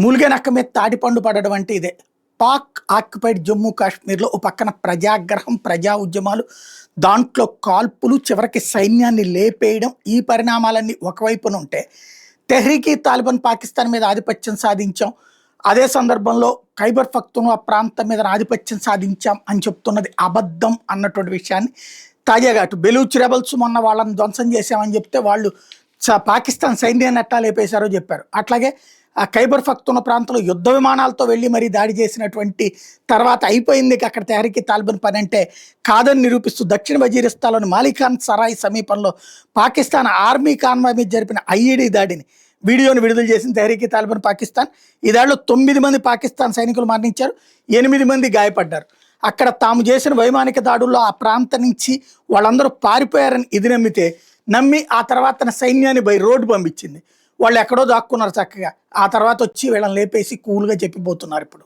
మూలిగే నక్క మీద తాటిపండు పడడం అంటే ఇదే. పాక్ ఆక్యుపైడ్ జమ్మూ కాశ్మీర్లో ఓ పక్కన ప్రజాగ్రహం, ప్రజా ఉద్యమాలు, దాంట్లో కాల్పులు, చివరికి సైన్యాన్ని లేపేయడం, ఈ పరిణామాలన్నీ ఒకవైపున ఉంటే, తెహ్రీకి తాలిబాన్ పాకిస్తాన్ మీద ఆధిపత్యం సాధించాం, అదే సందర్భంలో ఖైబర్ పఖ్తూన్ఖ్వా ప్రాంతం మీద ఆధిపత్యం సాధించాం అని చెప్తున్నది అబద్ధం అన్నటువంటి విషయాన్ని తాజాగా అటు బెలూచ్ రెబల్స్ మొన్న వాళ్ళని ధ్వంసం చేశామని చెప్తే వాళ్ళు పాకిస్తాన్ సైన్యాన్ని ఎట్టా లేపేశారో చెప్పారు. అట్లాగే ఆ ఖైబర్ పఖ్తూన్ఖ్వా ప్రాంతంలో యుద్ధ విమానాలతో వెళ్ళి మరీ దాడి చేసినటువంటి తర్వాత అయిపోయింది అక్కడ తెహ్రీకి తాలిబాన్ పని అంటే కాదని నిరూపిస్తూ దక్షిణ వజీరిస్తాన్లోని మాలికాన్ సరాయ్ సమీపంలో పాకిస్తాన్ ఆర్మీ కాన్వాయ్ మీద జరిపిన ఐఈడీ దాడిని వీడియోను విడుదల చేసింది తెహ్రీకి తాలిబాన్ పాకిస్తాన్. ఈ దాడిలో 9 మంది పాకిస్తాన్ సైనికులు మరణించారు, 8 మంది గాయపడ్డారు. అక్కడ తాము చేసిన వైమానిక దాడుల్లో ఆ ప్రాంతం నుంచి వాళ్ళందరూ పారిపోయారని ఇది నమ్మి ఆ తర్వాత తన సైన్యాన్ని బై రోడ్డు పంపించింది. వాళ్ళు ఎక్కడో దాక్కున్నారు చక్కగా. ఆ తర్వాత వచ్చి వీళ్ళని లేపేసి కూల్గా చెప్పిపోతున్నారు ఇప్పుడు.